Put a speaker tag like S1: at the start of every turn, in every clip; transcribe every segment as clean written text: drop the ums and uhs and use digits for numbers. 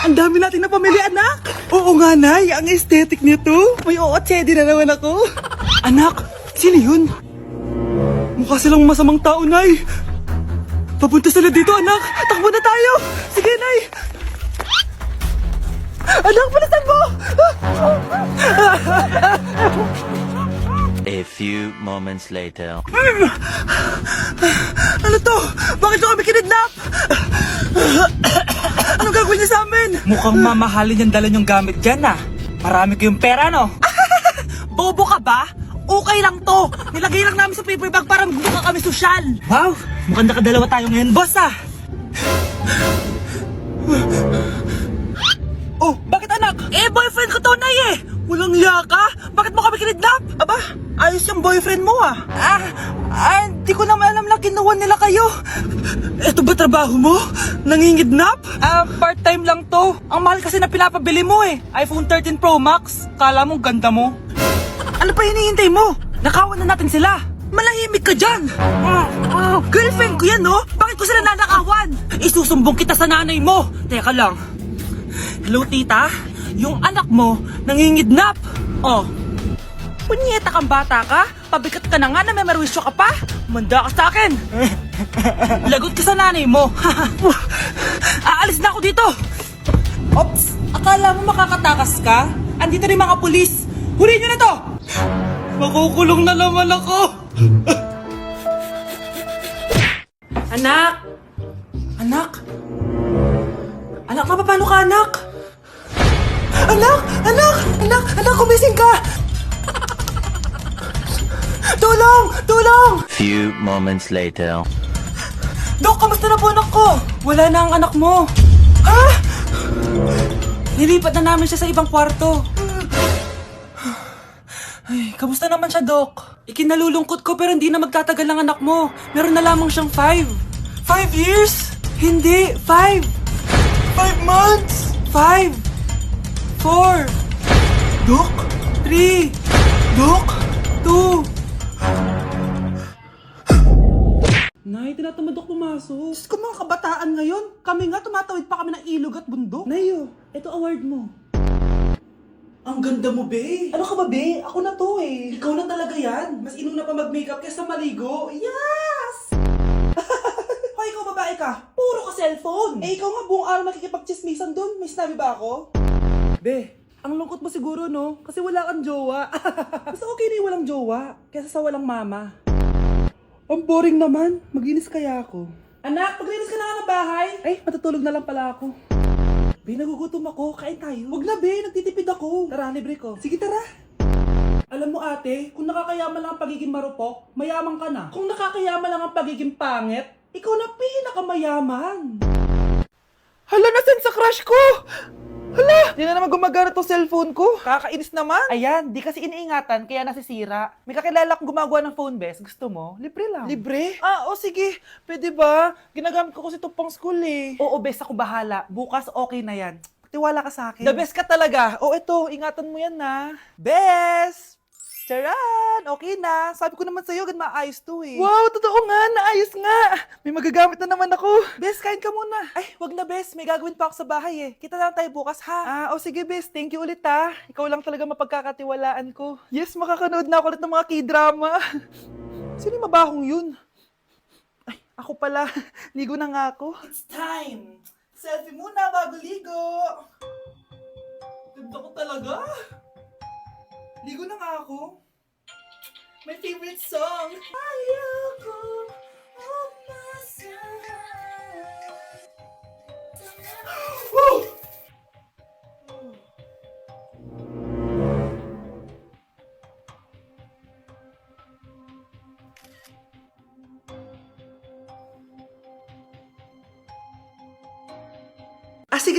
S1: Ang dami natin na pamilya, anak! Oo nga, Nay. Ang aesthetic nito. May ootsedi na naman ako. Anak, sino yun? Mukha silang masamang tao, Nay. Papunta sila dito, anak. Takbo na tayo. Sige, Nay. Anak, palitan mo!
S2: A few moments later.
S1: Ano to? Bakit nyo kami kinidnap? Ano gagawin niya sa amin?
S3: Mukhang mamahalin yung dala yung gamit dyan ah. Marami kayong pera, no?
S1: Bobo ka ba? Okay lang to. Nilagay lang namin sa paper bag para magbuka kami sosyal.
S3: Wow, mukhang nakadalawa tayo ngayon, boss ah.
S1: Oh, bakit anak? Eh, boyfriend ko to, Nay eh. Walang hiya ka? Bakit mo kami kinidnap? Aba, ayos yung boyfriend mo ah. Hindi ko naman alam na kinuha nila kayo. Ito ba trabaho mo? Nangingidnap?
S3: Part-time lang to. Ang mahal kasi na pinapabili mo eh. iPhone 13 Pro Max. Kala mo ganda mo.
S1: Ano pa hinihintay mo? Nakawan na natin sila. Malahimik ka dyan. Girlfriend ko yan, no? Bakit ko sila nanakawan? Isusumbong kita sa nanay mo. Teka lang. Hello, tita? Yung anak mo nangingidnap. Oh. Punyeta kang bata ka? Pabigat ka na nga na may merwisyo ka pa? Manda ka sa akin. Lagot ka sa nanay mo. Aalis na ako dito.
S3: Ops, akala mo makakatakas ka? Andito rin mga pulis. Huli nyo na to!
S1: Makukulong na naman ako.
S3: Anak! Anak! Anak, paano ka, anak?
S1: Anak, kumising ka. Tulong!
S2: Few moments later.
S3: Dok, kamusta na po anak ko? Wala na ang anak mo.
S1: Ha?
S3: Nilipat na namin siya sa ibang kwarto. Ay, kamusta naman siya, Dok? Ikinalulungkot ko pero hindi na magtatagal ang anak mo. Meron na lamang siyang 5.
S1: 5 years?
S3: Hindi, 5.
S1: 5 months?
S3: 5. 4.
S1: Dok?
S3: 3.
S1: Dok?
S3: 2. Nay, tinatamad ako pumasok.
S1: Diyos ko, mga kabataan ngayon. Kami nga, tumatawid pa kami ng ilog at bundok.
S3: Nayo, ito award mo.
S1: Ang ganda mo, be. Ano ka ba, be? Ako na to, eh. Ikaw na talaga yan. Mas inuna pa mag-makeup kaysa maligo. Yes! Hoy, ikaw babae ka. Puro ka cellphone. Eh, ikaw nga buong araw nakikipag-chismisan dun. May sinabi ba ako?
S3: Be, ang lungkot mo siguro, no? Kasi wala kang jowa.
S1: Mas okay na yung walang jowa kaysa sa walang mama. Ang boring naman. Maginis kaya ako. Anak, paglinis ka na nga ng bahay. Ay, matutulog na lang pala ako. Be, nagugutom ako. Kain tayo. Wag na, be. Nagtitipid ako. Tara, libre ko. Sige, tara. Alam mo, ate, kung nakakayaman lang ang pagiging marupok, mayaman ka na. Kung nakakayaman lang ang pagiging pangit, ikaw na pinakamayaman. Hala, nasan sa crush ko? Hala! Di na naman gumagana tong cellphone ko. Kakainis naman. Ayan, di kasi iniingatan, kaya nasisira. May kakilala kong gumagawa ng phone best. Gusto mo? Libre lang. Libre? Sige. Pwede ba? Ginagamit ko kasi ito pang school eh. Oo, best ako bahala. Bukas okay na yan. Tiwala ka sa akin. The best ka talaga. Eto, ingatan mo yan na. Best! Charan! Okay na. Sabi ko naman sa'yo, maayos to eh. Wow, totoo nga. Naayos nga. May magagamit na naman ako. Bes, kain ka muna. Ay, wag na Bes. May gagawin pa ako sa bahay eh. Kita na lang tayo bukas ha. Sige Bes. Thank you ulit ha. Ikaw lang talaga mapagkakatiwalaan ko. Yes, makakanood na ako ulit ng mga k-drama. Sino yung mabahong yun? Ay, ako pala. Ligo na nga ako. It's time. Selfie muna bago ligo. Ganda ko talaga. Ligo na nga ako. My favorite song. Ayoko umasahan. Woo!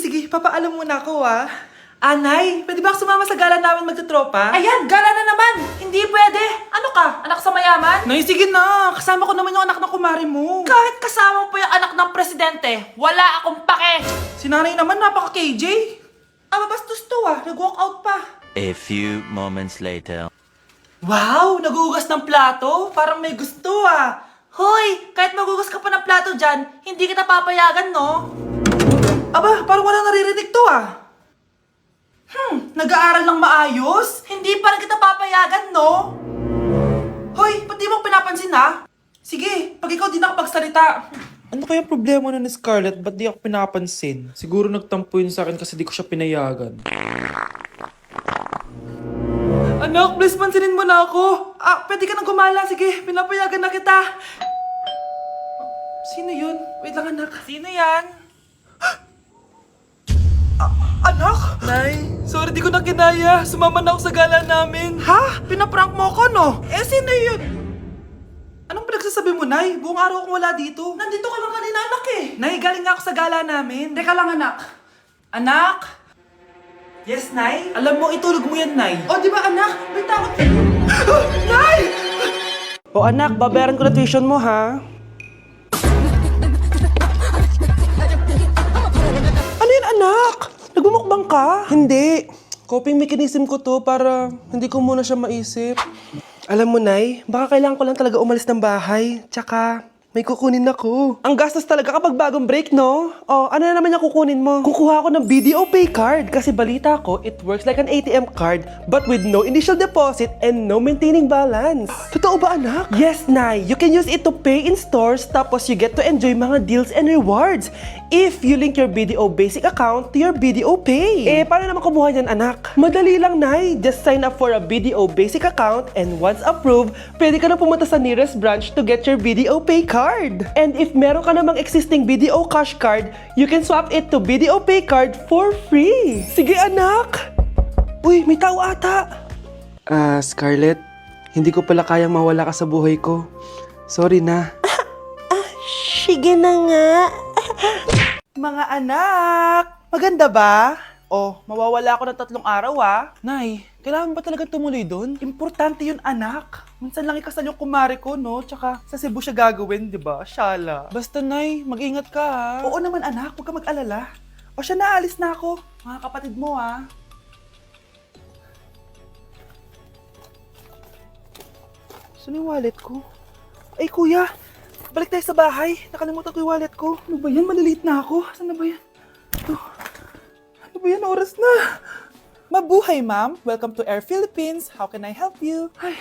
S1: Sige. Papaalam muna ako Anay, pwede ba ako sumama sa gala namin magtutropa? Ayan, gala na naman! Hindi pwede! Ano ka? Anak sa mayaman? Nay, sige na! Kasama ko naman yung anak ng kumari mo. Kahit kasama mo pa yung anak ng presidente, wala akong pake! Si nanay naman, napaka-KJ. Bastos to nag-walk out pa.
S2: A few moments later.
S1: Wow, nagugas ng plato? Parang may gusto Hoy, kahit magugas ka pa ng plato dyan, hindi kita papayagan, no? Aba, parang wala naririnig to ah. Nag-aaral ng maayos? Hindi pa rin kita papayagan, no? Hoy, ba't di mo ako pinapansin ha? Sige, pag ikaw di nakapagsalita.
S4: Ano kaya problema na ni Scarlett? Ba't di ako pinapansin? Siguro nagtampo yun sa akin kasi di ko siya pinayagan.
S1: Anak, please pansinin mo na ako. Pwede ka nang gumala. Sige, pinapayagan na kita. Sino yun? Wait lang, anak. Sino yan? Anak? Nay, sorry di ko na kinaya. Sumama na ako sa gala namin. Ha? Pinaprank mo ako, no? Sino yun? Anong pinagsasabi mo, Nay? Buong araw akong wala dito. Nandito ka lang kanina, anak eh. Nay, galing nga ako sa gala namin. Teka lang, anak. Anak? Yes, Nay? Alam mo, itulog mo yan, Nay. O, di ba, anak? May takot. Nay!
S4: O anak, babayaran ko na tuition mo ha? Ano yan anak? Nagmumukbang ka? Hindi. Coping mechanism ko to para hindi ko muna siya maisip. Alam mo, Nay, baka kailangan ko lang talaga umalis ng bahay. Tsaka, may kukunin ako. Ang gastos talaga kapag bagong break, no? O, ano na naman yung kukunin mo? Kukuha ako ng BDO Pay card kasi balita ko, it works like an ATM card but with no initial deposit and no maintaining balance. Totoo ba, anak? Yes, Nay. You can use it to pay in stores tapos you get to enjoy mga deals and rewards if you link your BDO Basic account to your BDO Pay. Paano naman kumuha niyan, anak? Madali lang, Nay. Just sign up for a BDO Basic account and once approved, pwede ka na pumunta sa nearest branch to get your BDO Pay card. And if meron ka namang existing BDO Cash card, you can swap it to BDO Pay card for free. Sige, anak! Uy, may tao ata! Scarlett, hindi ko pala kayang mawala ka sa buhay ko. Sorry na. Sige na nga.
S1: Mga anak! Maganda ba? Oh, mawawala ako ng 3 araw ah. Nay, kailangan ba talaga tumuloy doon? Importante yun, anak. Minsan lang ikasal yung kumare ko, no? Tsaka sa Cebu siya gagawin, di ba? Shala.
S4: Basta, Nay, mag-ingat ka ha.
S1: Oo naman, anak. Huwag ka mag-alala. O siya, naalis na ako. Mga kapatid mo, ah. Saan yung wallet ko? Ay, kuya. Balik tayo sa bahay. Nakalimutan ko yung wallet ko. Ano ba yan? Maliliit na ako. Saan na ba yan? Ito. Ano ba yan? Oras na. Mabuhay, ma'am. Welcome to Air Philippines. How can I help you? Ay.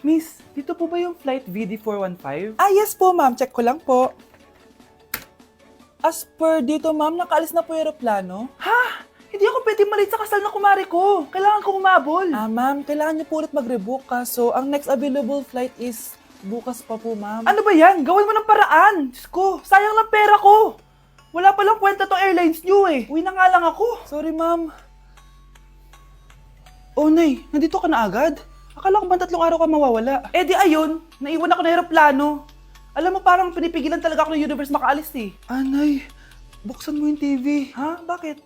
S1: Miss. Dito po ba yung flight VD415? Yes po, ma'am. Check ko lang po. As per dito, ma'am, nakaalis na po yung aeroplano. Ha? Hindi ako pwede malate sa kasal na kumari ko. Kailangan ko umabol. Ma'am, kailangan niyo po ulit mag-rebook so ang next available flight is bukas pa po, ma'am. Ano ba yan? Gawin mo ng paraan. Diyos ko, sayang lang pera ko. Wala palang kwenta to airlines niyo eh. Uwi na nga lang ako. Sorry, ma'am. Oh, Nay, nandito ka na agad? Akala ko ba 3 araw ka mawawala? Di ayun, naiwan ako ng aeroplano. Alam mo, parang pinipigilan talaga ako ng universe makaalis eh. Nay, buksan mo yung TV. Ha? Bakit?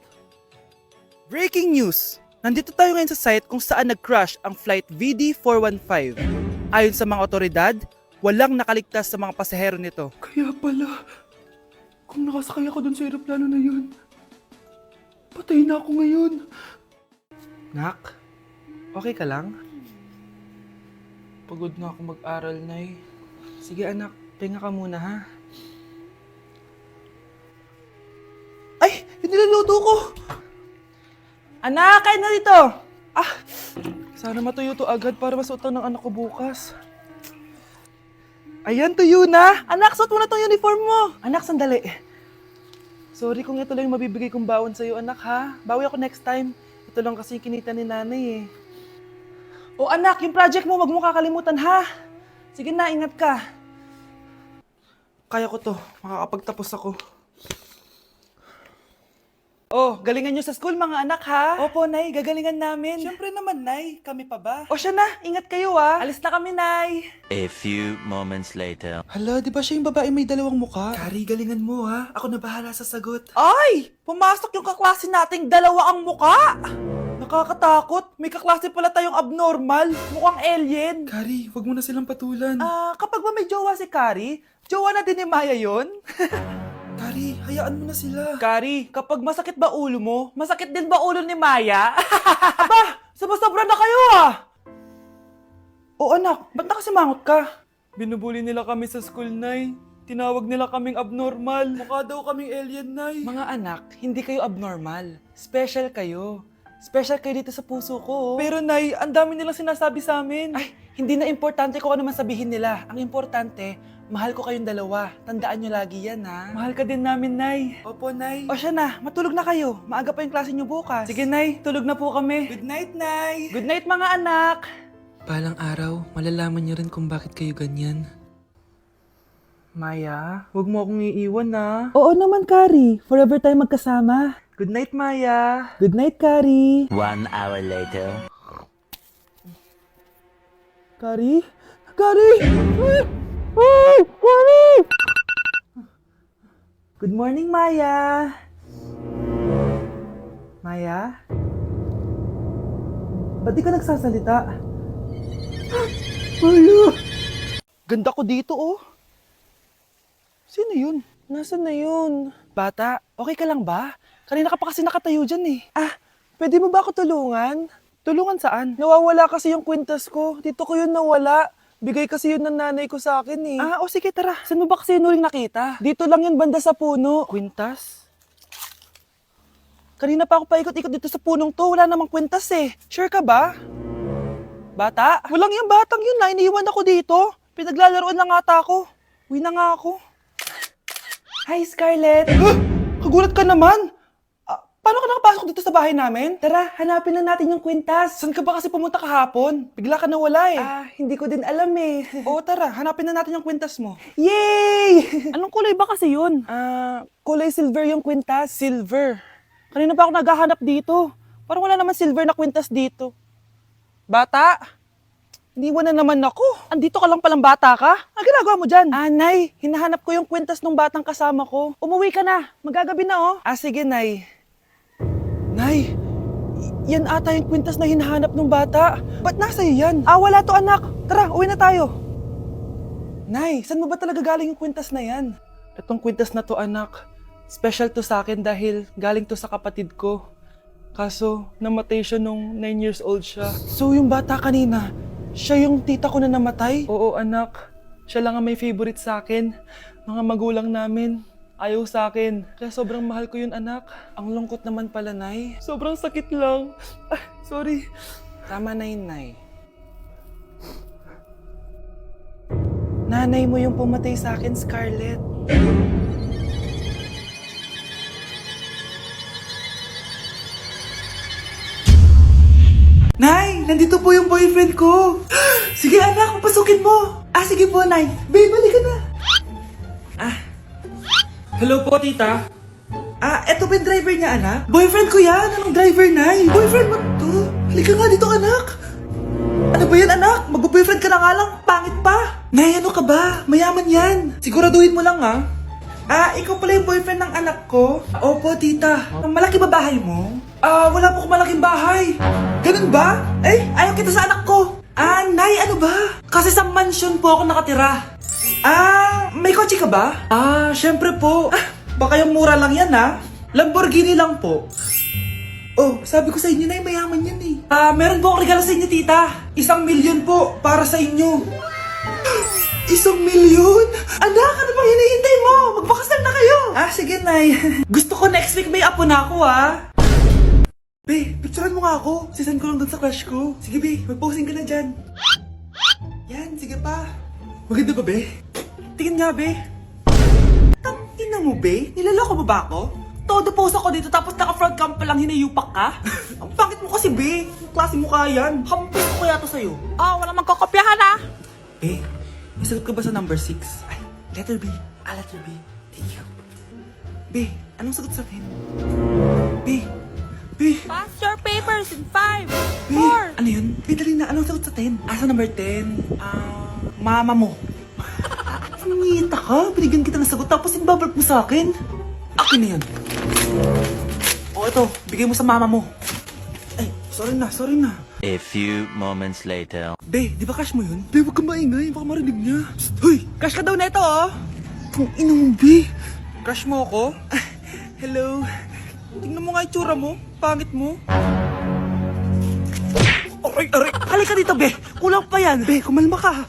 S1: Breaking news! Nandito tayo ngayon sa site kung saan nag-crash ang flight VD415. Ayon sa mga otoridad, walang nakaligtas sa mga pasahero nito. Kaya pala, kung nakasakay ako dun sa aeroplano na yun, patay na ako ngayon.
S4: Nak, okay ka lang? Pagod na ako mag-aral, Nay. Sige anak, pahinga ka muna ha.
S1: Ay! Yung niluluto ko! Anak, kain na dito! Sana matuyo to agad para masuotan ng anak ko bukas. Ayan, tuyo na! Anak, suot mo na tong uniform mo! Anak, sandali. Sorry kung ito lang yung mabibigay kong baon sa'yo, anak ha. Bawi ako next time. Ito lang kasi yung kinita ni nanay eh. O anak, yung project mo, wag mo kakalimutan ha. Sige na, ingat ka. Kaya ko to, makakapagtapos ako. Oh, galingan nyo sa school mga anak ha? Opo, Nay, gagalingan namin. Siyempre naman, Nay. Kami pa ba? O siya na, ingat kayo ha. Alis na kami, Nay.
S2: A few moments later.
S4: Hala, di ba siya yung babae may 2 mukha?
S1: Kari, galingan mo ha. Ako na bahala sa sagot. Ay! Pumasok yung kaklase nating 2 ang muka! Nakakatakot. May kaklase pala tayong abnormal. Mukhang alien.
S4: Kari, wag mo na silang patulan.
S1: Kapag ba may jowa si Kari, jowa na din ni Maya yon?
S4: Kari, hayaan mo na sila.
S1: Kari, kapag masakit ba ulo mo, masakit din ba ulo ni Maya? Aba, sobra na kayo ah! O anak, ba't nakasimangot ka?
S4: Binubuli nila kami sa school, Nay.
S3: Tinawag nila kaming abnormal. Mukha daw kaming alien, Nay. Mga anak, hindi kayo abnormal. Special kayo. Special kayo dito sa puso ko. Pero Nay, ang dami nilang sinasabi sa amin. Ay, hindi na importante kung ano man sabihin nila. Ang importante, mahal ko kayong dalawa. Tandaan nyo lagi yan, ha? Mahal ka din namin, Nay. Opo, Nay. O siya na, matulog na kayo. Maaga pa yung klase nyo bukas. Sige, Nay, tulog na po kami. Good night, Nay. Good night, mga anak. Balang araw, malalaman niyo rin kung bakit kayo ganyan. Maya, huwag mo akong iiwan, na.
S1: Oo naman, Kari. Forever tayo magkasama.
S3: Good night, Maya.
S1: Good night, Kari.
S2: 1 hour later.
S1: Kari? Kari! Ay, Kari!
S3: Good morning, Maya. Maya? Ba't di ka nagsasalita?
S1: Maya! Ganda ko dito, oh. Sino yun?
S3: Nasaan na yun? Bata, okay ka lang ba? Kanina ka pa kasi nakatayo dyan eh. Pwede mo ba ako tulungan? Tulungan saan? Nawawala kasi yung kwintas ko. Dito ko yun nawala. Bigay kasi yun ng nanay ko sa akin eh. O sige tara. Saan mo ba kasi yun uling nakita? Dito lang yun banda sa puno. Kwintas? Kanina pa ako paikot-ikot dito sa punong to. Wala namang kwintas eh. Sure ka ba? Bata? Walang yung batang yun na. Iniiwan ako dito. Pinaglalaroan lang ata ako. Uwi na nga ako. Hi, Scarlett! Kagulat ka naman! Paano ka nakapasok dito sa bahay namin? Tara, hanapin lang natin yung kwintas. Saan ka ba kasi pumunta kahapon? Bigla ka nawala eh. Hindi ko din alam eh. Oo, tara, hanapin na natin yung kwintas mo. Yay! Anong kulay ba kasi yun? Kulay silver yung kwintas. Silver? Kanina pa ako naghahanap dito. Parang wala naman silver na kwintas dito. Bata? Iniwan na naman ako. Andito ka lang palang bata ka? Ang ginagawa mo dyan? Nay, hinahanap ko yung kwintas ng batang kasama ko. Umuwi ka na. Magagabi na oh. Sige, Nay. Nay, yan ata yung kwintas na hinahanap ng bata. Ba't nasa iyo yan? Wala to anak. Tara, uwi na tayo. Nay, saan mo ba talaga galing yung kwintas na yan? Itong kwintas na to anak, special to sa akin dahil galing to sa kapatid ko. Kaso, namatay siya nung 9 years old siya. So yung bata kanina, siya yung tita ko na namatay? Oo anak, siya lang ang may favorite sa akin. Mga magulang namin, ayaw sa akin. Kaya sobrang mahal ko yun anak. Ang lungkot naman pala, Nay. Sobrang sakit lang. Sorry. Tama na yun, Nay. Nanay mo yung pumatay sa akin, Scarlett. Nay, nandito po yung boyfriend ko. Sige anak, papasukin mo. Sige po, Nay. Babe, balik ka na. Hello po, tita. Eto ba yung driver niya, anak? Boyfriend ko yan. Anong driver, Nay? Boyfriend mo to? Halika nga dito, anak. Ano ba yan, anak? Mag-boyfriend ka na nga lang. Pangit pa. Nay, ano ka ba? Mayaman yan. Siguraduhin mo lang, ha? Ikaw pala yung boyfriend ng anak ko? Opo, tita. Malaki ba bahay mo? Wala po akong malaking bahay. Ganun ba? Ayaw kita sa anak ko. Nay, ano ba? Kasi sa mansion po ako nakatira. May kotse ka ba? Syempre po. Baka yung mura lang yan, ha? Lamborghini lang po. Oh, sabi ko sa inyo na mayaman yan eh. Meron po akong regalo sa inyo, tita. 1 milyon po para sa inyo. 1 milyon? Anak, ano pang hinihintay mo? Magpakasal na kayo. Sige, Nay. Gusto ko next week may apo na ako, ha? Be, picturean mo nga ako. Sisend ko lang dun sa crush ko. Sige, Be, mag-posing ka na dyan. Yan, sige pa. Maganda ba, Be? Tingin nga, Be. Tingnan mo, Be. Nilaloko mo ba ako? Todo post ako dito tapos naka-front cam pa lang hinayupak ka? Ang pangit mo kasi, Be. Ang klase mo kaya yan. Hampis ko kaya to sa'yo. Wala magkakopyahan, ha? Be, nasagot ka ba sa number 6? Letter B. Letter B. Thank you. Be, anong sagot sa akin? Be.
S5: Pass your papers in 5,
S3: Be,
S5: 4.
S3: ano yun? Be, dali na. Anong sagot sa 10? Sa number 10? Mama mo. Nangita ka? Binigyan kita ng sagot tapos ibabalik mo sa akin? Akin na yun. Ito. Bigay mo sa mama mo. Sorry na.
S2: A few moments later.
S3: Be, di ba crush mo yun? Be, huwag kang maingay. Baka marinig niya. Hoy! Crush ka daw na ito, oh! Kung inong, Be. Crush mo ako? Hello? Tingnan mo nga itsura mo. Pangit mo. Aray! Halika dito, Be. Kulang pa yan. Be, kumalma ka.